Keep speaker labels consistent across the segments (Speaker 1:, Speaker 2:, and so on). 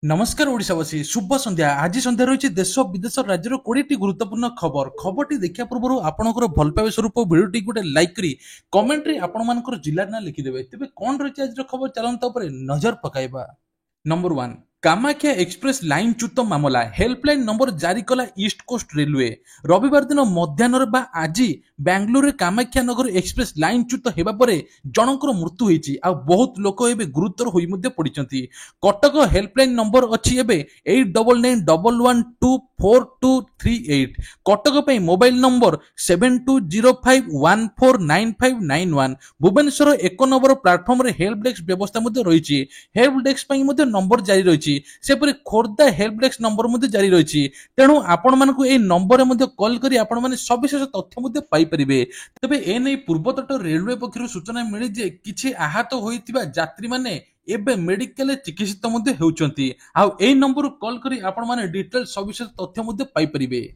Speaker 1: नमस्कार ओडिशावासी शुभ संध्या। आज संध्या रही देश विदेश राज्यर 20 गुरुत्वपूर्ण खबरटी देखा पूर्व आपंकर भल पाइबा स्वरूप भिडियो गोटे लाइक करी कमेंट रे आपण जिला ना लिखिदेवे। तेज कौन रही आज खबर चलता नजर पकाइबा। नंबर 1 कामाख्या एक्सप्रेस लाइन च्युत मामला हेल्पलाइन नंबर जारी कला ईस्ट कोस्ट रेलवे। रविवार दिन मध्याह्न आज बेंगलुरु कामाख्या नगर एक्सप्रेस लाइन च्युत होगा पर जनकर मृत्यु होती बहुत लोक एवं गुरुतर हो पड़ती। कटक हेल्पलाइन नंबर अच्छी 899111242238। Cuttack mobile number 7205149591। Bhubaneswar 1 number platform help desk व्यवस्था रही। हेल्प डेस्क नंबर जारी रही सेपरी खोर्धा हेल्प डेस्क नंबर जारी रही। तेणु आपण मानक ए नंबर कॉल करी आपण माने सविशेष तथ्य पाई परिबे। तबे एने पूर्वतट रेलवे पक्षरु सूचना मिली जे किछि आहत होइतिबा यात्री माने एबे मेडिकल चिकित्सित होउचंती। आ ए नंबर कॉल करी आपण माने डिटेल सविशेष तथ्य पाई परिबे।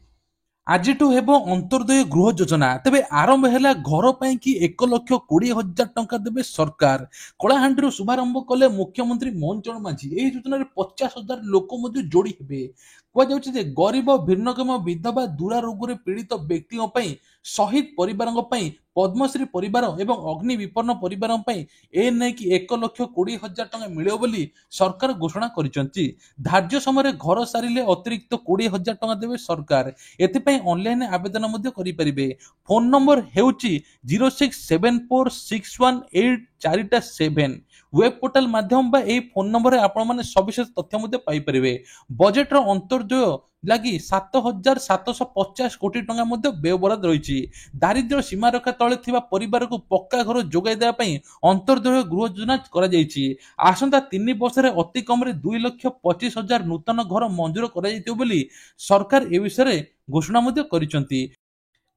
Speaker 1: आजिठू हेबो अंतर्दय गृह योजना। तेबे आरंभ है घर पाई कि 1,20,000 टंका देबे सरकार। कलाहांडी शुभारंभ कले मुख्यमंत्री मोहन चरण माझी। यह योजन 50,000 लोक जोड़ी हेबे। कहुचे गरीब भिन्नक्षम विधवा दुरारोग पीड़ित व्यक्तियों पर शहीद परिवारों पर पद्मश्री परिवार एवं अग्नि विपन्न परिवारों पर ए नहीं कि 1,20,000 टंका मिले बोली सरकार घोषणा करिसेंती। धार्य समय घर सारिले अतिरिक्त 20,000 टंका देवे सरकार। एथिपाई ऑनलाइन आवेदन करि परिबे। फोन नंबर हेउची 0674618447। वेब पोर्टल माध्यम बा ए फोन नंबर आपण माने सविशेष तथ्य पाई परिबे। बजेट रो अंतर्जय लगी 7,750 कोटी टंका व्ययबराद रही। दारिद्र्य सीमारेखा तले थिबा परिवार को पक्का घर जोगाई देवा पई अंतर्दय गृह योजना करा जायछि। आसंता 3 वर्ष रे अति कम रे 2,25,000 नूतन घर मंजूर करा जायतिबो बोली सरकार ए विषय घोषणा करिसेंती।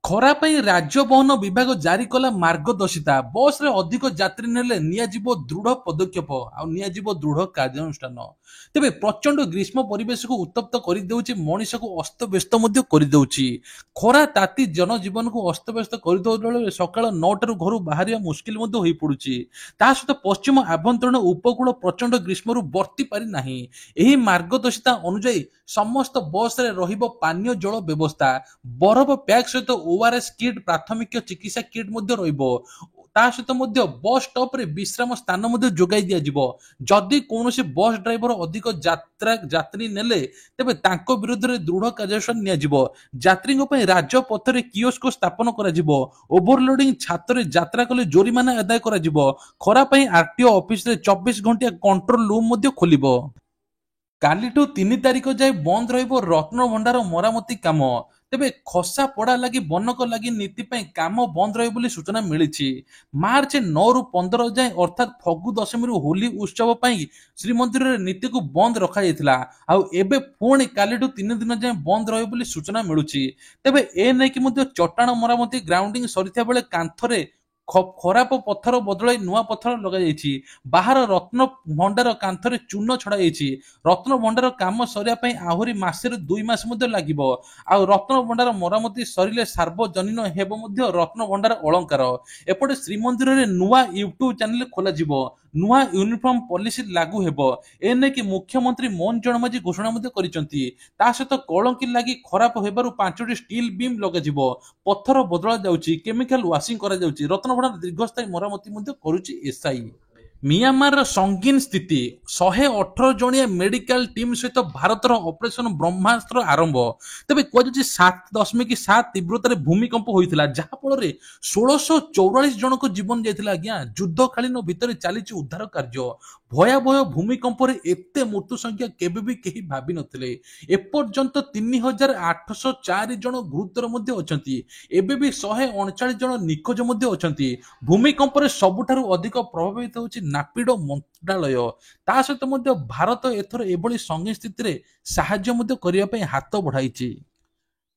Speaker 1: खरा पई राज्य बहन विभाग जारी कला मार्गदर्शिता। बस रे अधिक यात्री नेले नियाजिबो दृढ़ पदक्षेप आ नियाजिबो दृढ़ कार्यानुष्ठान। तेबे प्रचंड ग्रीष्म परिवेश को उत्तप्त कर देउछि, मनीष को अस्तव्यस्त कर देउछि। खरा ताती जनजीवन को अस्तव्यस्त कर देउछि। सकाळ 9 घर बाहर मुश्किल होई पड़ुछि। ता सहित पश्चिम आभ्यंतरण उपकूल प्रचंड ग्रीष्म बर्ती पारि नाही। एही मार्गदर्शिता अनुसार समस्त बस रे रहिबो पानीय जल व्यवस्था। बरफ पैक सहित ओआरएस किट प्राथमिक चिकित्सा किट रहिबो। ता सहित बस स्टॉप रे विश्राम स्थान जोगाई दिया जिवो। जदि कौनसी बस ड्राइवर अधिक यात्री नेले तेबे तांको विरुद्ध रे दृढ़ कार्यानुष्ठान निया जिवो। यात्रियों पई राज्य पथ रे कियोस्क स्थापन करा जिवो। ओवरलोडिंग छात्र यात्रा कले जोरिमाना अदाय करा जिवो। खरा पई आरटीओ ऑफिस रे 24 घंटा कंट्रोल रूम खोलिबो। कालीठू 3 तारिख जाए बंद रहिबो रत्न भंडार मरामती काम। तेबे खसा पड़ा लगी बनक लगी नीति पे काम बंद रही बोली सूचना मिली। मार्च 9 रु 15 जाए अर्थात फगु दशमी रु होली उत्सव पर श्रीमंदिर नीति को बंद रखा जायतिला। आउ एबे पुणी कालीठू 3 दिन जाए बंद रही बोली सूचना मिलुछि। तेबे ए नै कि मध्य चट्टाण मरामती ग्राउंडिंग सरिथा बेले कांथरे खराब पत्थर बदलाई नुआ पत्थर लगा जायछि। बाहर रत्न भंडार कांथरे चून छड़ा जायछि। रत्न भंडार काम सरिया पई आहुरी मासे 2 मास मध्ये लागिबो। आ रत्न भंडार मरामती सरिले सार्वजनीन हेबो मध्ये रत्न भंडार अलंकार। एपटे श्रीमंदिर रे नुआ यूट्यूब चैनल खोला जिवो। नुआ यूनिफॉर्म पॉलिसी लागू हेबो। एने कि मुख्यमंत्री मोहन चरण माझी घोषणा मध्ये करिसंती। ता सहित कलंकी लागि खराब हेबारु 5टी स्टील बीम लगा जिवो। पत्थर बदला जाउछि, केमिकल वाशिंग करा जाउछि। रत्न भंडार दीर्घस्थायी मरामती मध्ये करूछि एसआई। मियांमार संगीन स्थिति 118 जणिया मेडिकल टीम सहित भारतर ऑपरेशन ब्रह्मास्त्र आरंभ। तेबे कह 7.7 तीव्रतार भूमिकंप होइतिला जहा फल रे 1644 जन को जीवन जाइतिला। आज्ञा युद्धकालीन भितर चली उद्धार कार्य। भयावह भूमिकंप रे एते मृत्यु संख्या केबे भी केही भाबी नथिले। एपर्यंत 3804 जन गुरुतर मध्ये अछंती। एबे भी 139 जन निखोज मध्ये अछंती। भूमिकंप रे सबुठारु अधिक प्रभावित होछि नापिड मंत्रालय। ता सहित मध्ये भारत एथर एभली संगीन स्थिति रे साहाय्य मध्ये करिया पई हाथ बढ़ाइछि।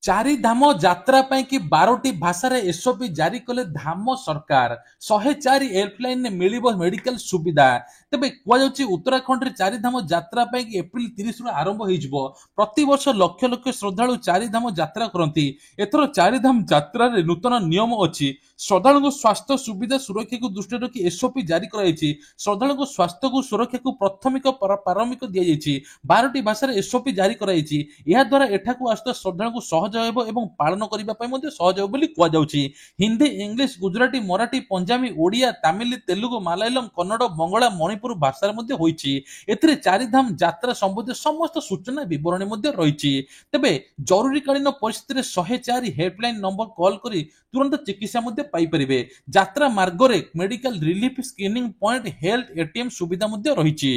Speaker 1: ଚାରିଧାମ ଯାତ୍ରା ପାଇଁ କି 12ଟି ଭାଷାରେ ଏସ୍ଓପି ଜାରି କଲେ ଧାମ ସରକାର। 104 ହେଲ୍ପଲାଇନରେ ମିଳିବ ମେଡିକାଲ ସୁବିଧା। ତେବେ କୁହାଯାଉଛି ଉତ୍ତରାଖଣ୍ଡରେ ଚାରିଧାମ ଯାତ୍ରା ପାଇଁ ଏପ୍ରିଲ 30ରୁ ଆରମ୍ଭ ହୋଇଯିବ। ପ୍ରତିବର୍ଷ ଲକ୍ଷ ଲକ୍ଷ ଶ୍ରଦ୍ଧାଳୁ ଚାରିଧାମ ଯାତ୍ରା କରନ୍ତି। ଏଥର ଚାରିଧାମ ଯାତ୍ରାରେ ନୂତନ ନିୟମ ଅଛି। ଶ୍ରଦ୍ଧାଳୁଙ୍କ ସ୍ୱାସ୍ଥ୍ୟ ସୁବିଧା ସୁରକ୍ଷାକୁ ଦୃଷ୍ଟିରେ ରଖି ଏସ୍ଓପି ଜାରି କରାଯାଇଛି। ଶ୍ରଦ୍ଧାଳୁଙ୍କ ସ୍ୱାସ୍ଥ୍ୟକୁ ସୁରକ୍ଷାକୁ ପ୍ରାଥମିକ ଦିଆଯାଇଛି। 12ଟି ଭାଷାରେ ଏସ୍ଓପି ଜାରି କରାଯାଇଛି। ଏହା ଦ୍ୱାରା ଏଠାକୁ ଆସୁଥିବା ଶ୍ରଦ୍ଧାଳୁଙ୍କୁ ସହଜ ହେବ ଏବଂ ପାଳନ କରିବା ପାଇଁ ମଧ୍ୟ ସହଜ ହେବ ବୋଲି କୁହାଯାଉଛି। ହିନ୍ଦୀ, ଇଂଲିଶ, ଗୁଜରାଟୀ, ମରାଠୀ, ପଞ୍ଜାବୀ, ଓଡ଼ିଆ, ତାମିଲ, ତେଲୁଗୁ, ମାଲାୟାଲମ, କନ୍ନଡ଼, ବଙ୍ଗଳା, ମଣିପୁର ଭାଷାରେ ମଧ୍ୟ ହୋଇଛି। ଏଥିରେ ଚାରିଧାମ ଯାତ୍ରା ସମ୍ବନ୍ଧୀୟ ସମସ୍ତ ସୂଚନା ବିବରଣୀ ମଧ୍ୟ ରହିଛି। ତେବେ ଜରୁରୀକାଳୀନ ପରିସ୍ଥିତିରେ 104 ହେଲ୍ପଲାଇନ ନମ୍ବର କଲ୍ କରି ତୁରନ୍ତ ଚିକିତ୍ସା ମଧ୍ୟ ପାଇପାରିବେ। ଯାତ୍ରା ମାର୍ଗରେ medical relief, screening point, health ATM ସୁବିଧା ମଧ୍ୟ ରହିଛି।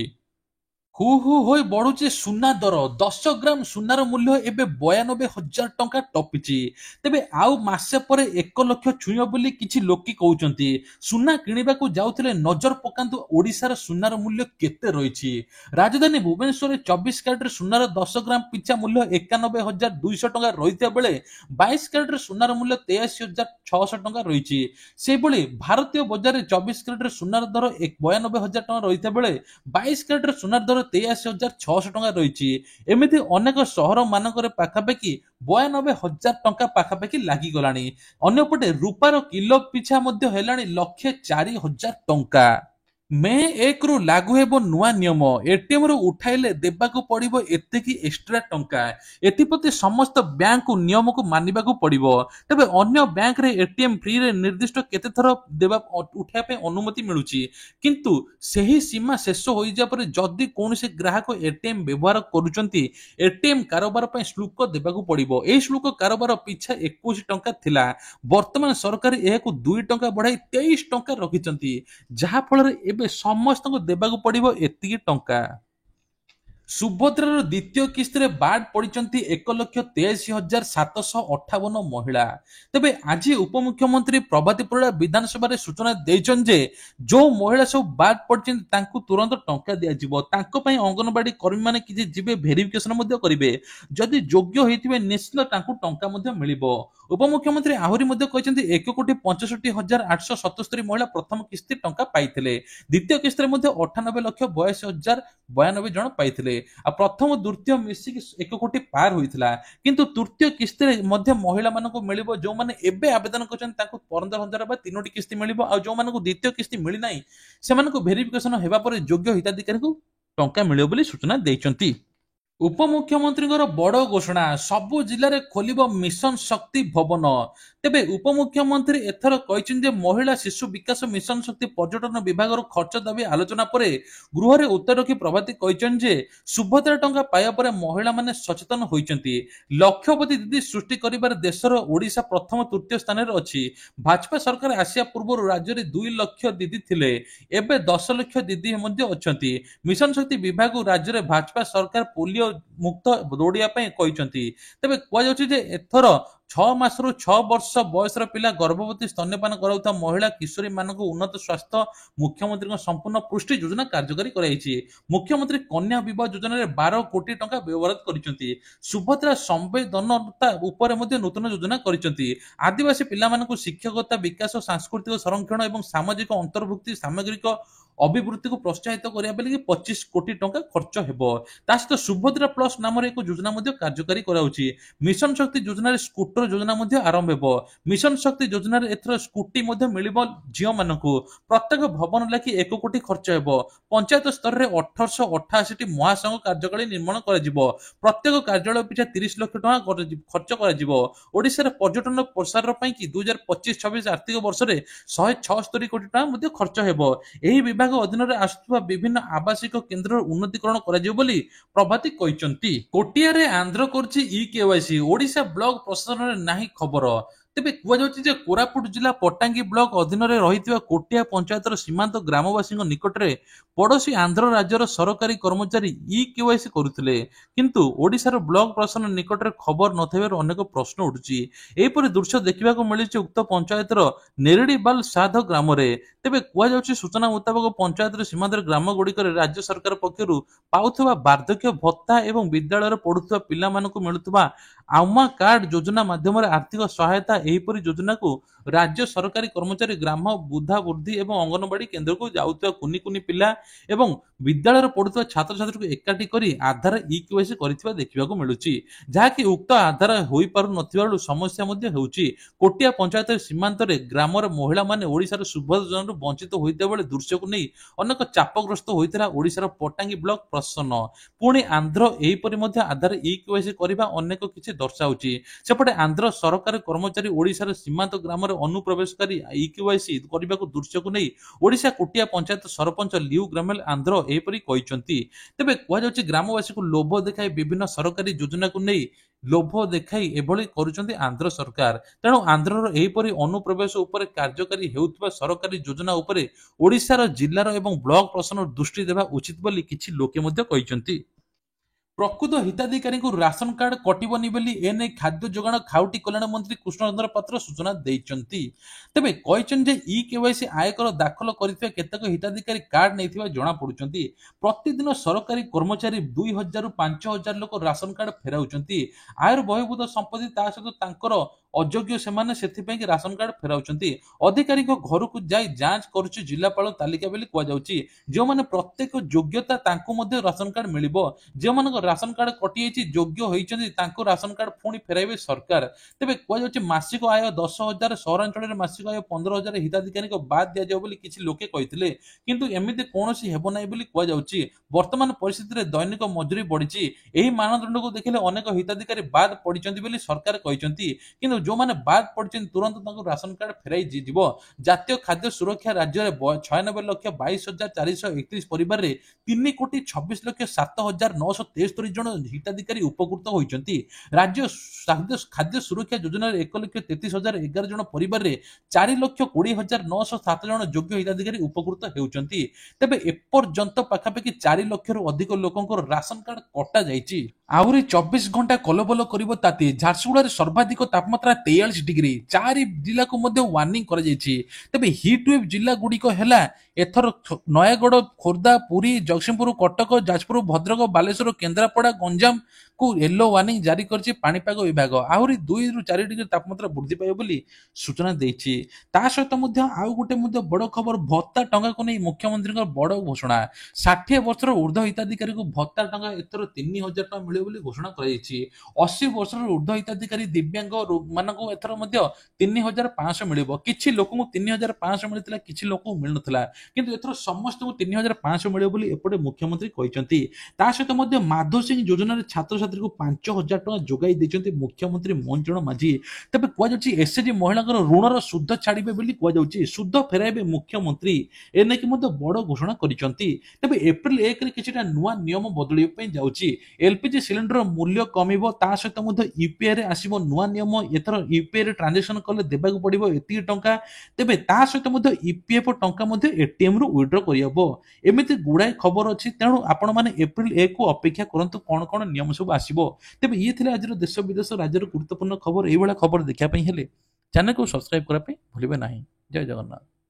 Speaker 1: ହୁ ହୁ ହୋଇ ବଢୁଛି ସୁନା ଦର। 10 ଗ୍ରାମ ସୁନାର ମୂଲ୍ୟ ଏବେ 92,000 ଟଙ୍କା ଟପିଛି। ତେବେ ଆଉ ମାସେ ପରେ 1 ଲକ୍ଷ ଛୁଇଁବ ବୋଲି କିଛି ଲୋକେ କହୁଛନ୍ତି। ସୁନା କିଣିବାକୁ ଯାଉଥିଲେ ନଜର ପକାନ୍ତୁ ଓଡ଼ିଶାର ସୁନାର ମୂଲ୍ୟ କେତେ ରହିଛି। ରାଜଧାନୀ ଭୁବନେଶ୍ୱରରେ 24 କ୍ୟାରେଟରେ ସୁନାର 10 ଗ୍ରାମ ପିଛା ମୂଲ୍ୟ 91,200 ଟଙ୍କା ରହିଥିବା ବେଳେ 22 କ୍ୟାରେଟରେ ସୁନାର ମୂଲ୍ୟ 83,600 ଟଙ୍କା ରହିଛି। ସେହିଭଳି ଭାରତୀୟ ବଜାରରେ 24 କ୍ୟାରେଟରେ ସୁନାର ଦର 92,000 ଟଙ୍କା ରହିଥିବା ବେଳେ 22 କ୍ୟାରେଟରେ ସୁନାର ଦର 83,600 ଟଙ୍କା ରହିଛି। ଏମିତି ଅନେକ ସହର ମାନଙ୍କରେ ପାଖାପାଖି 92,000 ଟଙ୍କା ପାଖାପାଖି ଲାଗିଗଲାଣି। ଅନ୍ୟପଟେ ରୂପାର କିଲୋ ପିଛା ମଧ୍ୟ ହେଲାଣି 104,000 ଟଙ୍କା। ମେ 1ରୁ ଲାଗୁ ହେବ ନୂଆ ନିୟମ। ଏଟିଏମ୍ ରୁ ଉଠାଇଲେ ଦେବାକୁ ପଡ଼ିବ ଏତିକି ଏକ୍ସଟ୍ରା ଟଙ୍କା। ଏଥିପ୍ରତି ସମସ୍ତ ବ୍ୟାଙ୍କକୁ ନିୟମକୁ ମାନିବାକୁ ପଡ଼ିବ। ତେବେ ଅନ୍ୟ ବ୍ୟାଙ୍କରେ ଏଟିଏମ୍ ଫ୍ରିରେ ନିର୍ଦ୍ଦିଷ୍ଟ କେତେ ଥର ଉଠାଇବା ପାଇଁ ଅନୁମତି ମିଳୁଛି। କିନ୍ତୁ ସେହି ସୀମା ଶେଷ ହୋଇଯିବା ପରେ ଯଦି କୌଣସି ଗ୍ରାହକ ଏଟିଏମ୍ ବ୍ୟବହାର କରୁଛନ୍ତି, ଏଟିଏମ୍ କାରବାର ପାଇଁ ଶୁଳ୍କ ଦେବାକୁ ପଡ଼ିବ। ଏହି ଶୁଳ୍କ କାରବାର ପିଛା 21 ଟଙ୍କା ଥିଲା। ବର୍ତ୍ତମାନ ସରକାର ଏହାକୁ 2 ଟଙ୍କା ବଢ଼ାଇ 23 ଟଙ୍କା ରଖିଛନ୍ତି। ଯାହା ଫଳରେ ଏବେ ସମସ୍ତଙ୍କୁ ଦେବାକୁ ପଡ଼ିବ ଏତିକି ଟଙ୍କା। ସୁଭଦ୍ରାର ଦ୍ୱିତୀୟ କିସ୍ତିରେ ବାଦ୍ ପଡ଼ିଛନ୍ତି 1,83,758 ମହିଳା। ତେବେ ଆଜି ଉପମୁଖ୍ୟମନ୍ତ୍ରୀ ପ୍ରଭାତୀ ପରିଡ଼ା ବିଧାନସଭାରେ ସୂଚନା ଦେଇଛନ୍ତି ଯେ ଯେଉଁ ମହିଳା ସବୁ ବାଦ୍ ପଡ଼ିଛନ୍ତି ତାଙ୍କୁ ତୁରନ୍ତ ଟଙ୍କା ଦିଆଯିବ। ତାଙ୍କ ପାଇଁ ଅଙ୍ଗନବାଡି କର୍ମୀମାନେ କିଛି ଯିବେ, ଭେରିଫିକେସନ ମଧ୍ୟ କରିବେ। ଯଦି ଯୋଗ୍ୟ ହୋଇଥିବେ ନିଶ୍ଚିତ ତାଙ୍କୁ ଟଙ୍କା ମଧ୍ୟ ମିଳିବ। ଉପମୁଖ୍ୟମନ୍ତ୍ରୀ ଆହୁରି ମଧ୍ୟ କହିଛନ୍ତି 1,65,877 ମହିଳା ପ୍ରଥମ କିସ୍ତି ଟଙ୍କା ପାଇଥିଲେ। ଦ୍ୱିତୀୟ କିସ୍ତିରେ ମଧ୍ୟ 98,82,092 ଜଣ ପାଇଥିଲେ। ଆଉ ପ୍ରଥମ ଦ୍ୱିତୀୟ ମିଶିକି 1 କୋଟି ପାର ହୋଇଥିଲା। କିନ୍ତୁ ତୃତୀୟ କିସ୍ତିରେ ମଧ୍ୟ ମହିଳାମାନଙ୍କୁ ମିଳିବ। ଯେଉଁମାନେ ଏବେ ଆବେଦନ କରିଛନ୍ତି ତାଙ୍କୁ 15,000 ବା 3ଟି କିସ୍ତି ମିଳିବ। ଆଉ ଯେଉଁମାନଙ୍କୁ ଦ୍ୱିତୀୟ କିସ୍ତି ମିଳିନାହିଁ ସେମାନଙ୍କୁ ଭେରିଫିକେସନ ହେବା ପରେ ଯୋଗ୍ୟ ହିତାଧିକାରୀଙ୍କୁ ଟଙ୍କା ମିଳିବ ବୋଲି ସୂଚନା ଦେଇଛନ୍ତି। ଉପମୁଖ୍ୟମନ୍ତ୍ରୀଙ୍କର ବଡ଼ ଘୋଷଣା, ସବୁ ଜିଲ୍ଲାରେ ଖୋଲିବ ମିଶନ ଶକ୍ତି ଭବନ। ତେବେ ଉପମୁଖ୍ୟମନ୍ତ୍ରୀ ଏଥର କହିଛନ୍ତି ଯେ ମହିଳା ଶିଶୁ ବିକାଶ ମିଶନ ଶକ୍ତି ପର୍ଯ୍ୟଟନ ବିଭାଗର ଖର୍ଚ୍ଚ ଦାବି ଆଲୋଚନା ପରେ ଗୃହରେ ଉତ୍ତର ରଖି ପ୍ରଭାତୀ କହିଛନ୍ତି ଯେ ସୁଭଦ୍ରା ଟଙ୍କା ପାଇବା ପରେ ମହିଳାମାନେ ସଚେତନ ହୋଇଛନ୍ତି। ଲକ୍ଷପତି ଦିଦି ସୃଷ୍ଟି କରିବାରେ ଦେଶର ଓଡ଼ିଶା ପ୍ରଥମ ତୃତୀୟ ସ୍ଥାନରେ ଅଛି। ଭାଜପା ସରକାର ଆସିବା ପୂର୍ବରୁ ରାଜ୍ୟରେ 2 ଲକ୍ଷ ଦିଦି ଥିଲେ। ଏବେ 10 ଲକ୍ଷ ଦିଦି ମଧ୍ୟ ଅଛନ୍ତି। ମିଶନ ଶକ୍ତି ବିଭାଗ ରାଜ୍ୟରେ ଭାଜପା ସରକାର ପୋଲିଓ ମୁକ୍ତ ଦୌଡ଼ିବା ପାଇଁ କହିଛନ୍ତି। ତେବେ କୁହାଯାଉଛି ଯେ ଏଥର 6 ମାସରୁ 6 ବର୍ଷ ବୟସର ପିଲା, ଗର୍ଭବତୀ, ସ୍ତନ୍ୟପାନ କରାଉଥିବା ମହିଳା, କିଶୋରୀ ମାନଙ୍କୁ ଉନ୍ନତ ସ୍ୱାସ୍ଥ୍ୟ ମୁଖ୍ୟମନ୍ତ୍ରୀଙ୍କ ସମ୍ପୂର୍ଣ୍ଣ ପୁଷ୍ଟି ଯୋଜନା କାର୍ଯ୍ୟକାରୀ କରାଯାଇଛି। ମୁଖ୍ୟମନ୍ତ୍ରୀ କନ୍ୟା ବିବାହ ଯୋଜନାରେ 12 କୋଟି ଟଙ୍କା ବ୍ୟବହାର କରିଛନ୍ତି। ସୁଭଦ୍ରା ସମ୍ବେଦନତା ଉପରେ ମଧ୍ୟ ନୂତନ ଯୋଜନା କରିଛନ୍ତି। ଆଦିବାସୀ ପିଲାମାନଙ୍କୁ ଶିକ୍ଷକତା ବିକାଶ, ସାଂସ୍କୃତିକ ସଂରକ୍ଷଣ ଏବଂ ସାମାଜିକ ଅନ୍ତର୍ଭୁକ୍ତି ସାମଗ୍ରିକ ଅଭିବୃଦ୍ଧିକୁ ପ୍ରୋତ୍ସାହିତ କରିବା ପାଇଁ 25 କୋଟି ଟଙ୍କା ଖର୍ଚ୍ଚ ହେବ। ତା ସହିତ ସୁଭଦ୍ରା ପ୍ଲସ୍ ନାମରେ ଏକ ଯୋଜନା ମଧ୍ୟ କାର୍ଯ୍ୟକାରୀ କରାଯାଉଛି। ମିଶନ ଶକ୍ତି ଯୋଜନାରେ ସ୍କୁଟର ଯୋଜନା ମଧ୍ୟ ଆରମ୍ଭ ହେବ। ମିଶନ ଶକ୍ତି ଯୋଜନାରେ ଏଥର ସ୍କୁଟି ମଧ୍ୟ ମିଳିବ ଝିଅମାନଙ୍କୁ। ପ୍ରତ୍ୟେକ ଭବନ ଲାଗି 1 କୋଟି ଖର୍ଚ୍ଚ ହେବ। ପଞ୍ଚାୟତ ସ୍ତରରେ 1,888ଟି ମହାସଂଘ କାର୍ଯ୍ୟାଳୟ ନିର୍ମାଣ କରାଯିବ। ପ୍ରତ୍ୟେକ କାର୍ଯ୍ୟାଳୟ ପିଛା 30 ଲକ୍ଷ ଟଙ୍କା ଖର୍ଚ୍ଚ କରାଯିବ। ଓଡ଼ିଶାର ପର୍ଯ୍ୟଟନ ପ୍ରସାର ପାଇଁ 2025-26 ଆର୍ଥିକ ବର୍ଷରେ 176 କୋଟି ଟଙ୍କା ମଧ୍ୟ ଖର୍ଚ୍ଚ ହେବ। ଏହି ବିଭାଗ ଅଧୀନରେ ଆସୁଥିବା ବିଭିନ୍ନ ଆବାସିକ କେନ୍ଦ୍ରର ଉନ୍ନତିକରଣ କରାଯିବ ବୋଲି ପ୍ରଭାତୀ କହିଛନ୍ତି। କୋଟିଆରେ ଆନ୍ଧ୍ର କରୁଛି ଇ-କେୱାଇସି, ଓଡ଼ିଶା ବ୍ଲକ ପ୍ରଶାସନରେ ନାହିଁ ଖବର। ତେବେ କୁହାଯାଉଛି ଯେ କୋରାପୁଟ ଜିଲ୍ଲା ପଟାଙ୍ଗୀ ବ୍ଲକ ଅଧୀନରେ ରହିଥିବା କୋଟିଆ ପଞ୍ଚାୟତର ସୀମାନ୍ତ ଗ୍ରାମବାସୀଙ୍କ ନିକଟରେ ପଡ଼ୋଶୀ ଆନ୍ଧ୍ର ରାଜ୍ୟର ସରକାରୀ କର୍ମଚାରୀ ଇ-କେୱାଇସି କରୁଥିଲେ। କିନ୍ତୁ ଓଡ଼ିଶାର ବ୍ଲକ ପ୍ରଶାସନ ନିକଟରେ ଖବର ନଥିବାରୁ ଅନେକ ପ୍ରଶ୍ନ ଉଠୁଛି। ଏହିପରି ଦୃଶ୍ୟ ଦେଖିବାକୁ ମିଳିଛି ଉକ୍ତ ପଞ୍ଚାୟତର ନେରେଡିବାଲ ସାଧ ଗ୍ରାମରେ। ତେବେ କୁହାଯାଉଛି ସୂଚନା ମୁତାବକ ପଞ୍ଚାୟତର ସୀମାନ୍ତର ଗ୍ରାମଗୁଡ଼ିକରେ ରାଜ୍ୟ ସରକାର ପକ୍ଷରୁ ପାଉଥିବା ବାର୍ଦ୍ଧକ୍ୟ ଭତ୍ତା ଏବଂ ବିଦ୍ୟାଳୟରେ ପଢୁଥିବା ପିଲାମାନଙ୍କୁ ମିଳୁଥିବା आमा कार्ड योजना माध्यम आर्थिक सहायता एहीपरि योजना को राज्य सरकारी कर्मचारी ग्राम बुधा वृद्धि एवं अंगनवाड़ी केन्द्र को जाउଥିବା कुनी कुनी पिला एवं विद्यालय पढ़ुଥିବା छात्र छात्री को एकाठी करी आधार ई-केवाईसी करथिबा देखिबाकू मिलुची जाहाकि उक्त आधार होई पारु नथिबारु समस्या मध्ये हेउची कोटिया पंचायत सीमांत रे ग्रामर महिला माने ओडिसार सुभद्र योजनाରୁ वंचित होइता बेले दृश्य को नहीं अनेक चापग्रस्त होइतरा ओडिसार पटांगी ब्लॉक प्रसन्न पुणी आंध्र एहीपरि मध्ये आधार ई-केवाईसी करबा अनेक किछि दर्शाउची सेपटे आंध्र सरकारी कर्मचारी ओडिसार सीमांत ग्राम अनुप्रवेशकारी ई-केवाईसी करबाकू दृश्य को नहीं ओडिशा कोटिया पंचायत सरपंच लिउ ग्रामेल आंध्र एहीपरि कहिसंती तेबे कुआ जाउची ग्रामवासी को लोभ देखाई विभिन्न सरकारी योजना को नहीं लोभ देखाई एभली करुचंती आंध्र सरकार तेणु आंध्रर एहीपरि अनुप्रवेश उपरे कार्यकारी हेउଥିବା सरकारी योजना उपरे ओडिशार जिल्लार एवं ब्लॉक प्रशासन दृष्टि देवा उचित बोली किछि लोके मध्ये कहिसंती प्रकृत हिताधिकारी को राशन कार्ड कटिबनी बोली एने खाद्य जोगाण खाउटी कल्याण मंत्री कृष्णचंद्र पात्र सूचना देइचंती तेबे कहिचन जे ई-केवाईसी आयकर दाखल करिଥିବା केतक हिताधिकारी कार्ड नैथिबा जणा पडुचंती प्रतिदिन सरकारी कर्मचारी 2000 रु 5000 लोक राशन कार्ड फेराउचंती आयर बहिभूत संपत्ति ता सहित तांकर अयोग्य सेमाने सेथिपई कि राशन कार्ड फेराउचंती अधिकारी को घर को जाई जांच करूची जिल्लापाल तालिका बोली कुआ जाउची जो माने प्रत्येक योग्यता तांको मध्ये राशन कार्ड मिलिबो जे मानक राशन कार्ड कटि जाइछि योग्य होइचंती तांको राशन कार्ड पुणी फेराइबे सरकार तेबे कुआ जाउछि मासिक आय 10,000 सहरांचल रे मासिक आय 15,000 हिताधिकारी को बाद दिया जाउ बोली किछि लोके कहिथिले किंतु एमिति कोनोसी हेबो नै बोली कुआ जाउछि वर्तमान परिस्थिति रे दैनिक मजूरी बढ़िछि एही मानदंड को देखिले अनेक हिताधिकारी बाद पडिचंती बोली सरकार कहिचंती किंतु जो माने बाद पडिचंती तुरंत तांको राशन कार्ड फेराई जिवो जातीय खाद्य सुरक्षा राज्य रे 96,22,431 परिवार रे 3,26,07,973 जन हिताधिकारी उपकृत होइचंती राज्य खाद्य सुरक्षा योजना रे 1,33,011 जन परिवार रे 4,20,907 जन योग्य हिताधिकारी उपकृत हेउचंती तेबे एपर्यंत पाखापाखि 4 लाख रु अधिक लोकंकर राशन कार्ड कटा जाइछि आहुरी 24 घंटा कलबल करिवो ताती झारसुगुड़ा रे सर्वाधिक तापमात्रा 43 डिग्री 4 जिला को मध्य वार्निंग करा जाइछि तबे हीट वेव जिला गुडी को हेला एथर नयागढ़ खोर्धा पुरी जगतसिंहपुर कटक जाजपुर भद्रक बालेश्वर केन्द्रापड़ा गंजाम को येलो वार्निंग जारी करछि पाणीपाग विभाग आहुरी 2 रु 4 डिग्री तापमात्रा वृद्धि पाइबो बोली सूचना देछि ता सहित मध्य आउ गुटे मध्य बड़ खबर भत्ता टंका को नै मुख्यमंत्री बड़ घोषणा 60 वर्षर ऊर्ध्व हिताधिकारी को भत्ता टंका एथर 3000 टका मिलियो बोली घोषणा करा जाइछि 80 वर्षर ऊर्ध्व हिताधिकारी दिव्यांग मानको एथर मध्य 3500 मिलिबो किछि लोकଙ୍କୁ 3500 मिलितला किछि लोकଙ୍କୁ मिलनथला किंतु एथर समस्त को 3500 मिलियो बोली एपटे मुख्यमंत्री कहिसंती ता सहित मध्य माधव सिंह योजना रे छात्र छात्री को 5000 टका जोगाई दैचंती मुख्यमंत्री मोहन माझी तबे कुआ जाउची एसएसजी महिलांकर ऋणर सुध छाड़िबे बोली कुआ जाउची सुध फेराइबे मुख्यमंत्री एने कि मध्य बड़ घोषणा करिसंती तबे एप्रिल 1 रे किछिटा नुवा नियम बदलियो पई जाउची एलपीजी सिलिंडर मूल्य कमिबो ता सहित मध्य यूपीआई रे आसीबो नुवा नियम एथर यूपीआई रे ट्रांजैक्शन कले देबाक पड़िबो एति टंका तेबे ता सहित मध्य ईपीएफओ टंका मध्य एटीएम रु विथड्रॉ करियबो एमिति गुडाई खबर अछि तेणु आपण माने एप्रिल 1 को अपेक्षा करंतु कोन कोन नियम सब आसीबो तेबे ये थिले आजर देश विदेश राज्यर गुरुत्वपूर्ण खबर एई वाला खबर देखिया पई हेले चैनल को सब्सक्राइब करा पई भूलिबे नाही जय जगन्नाथ।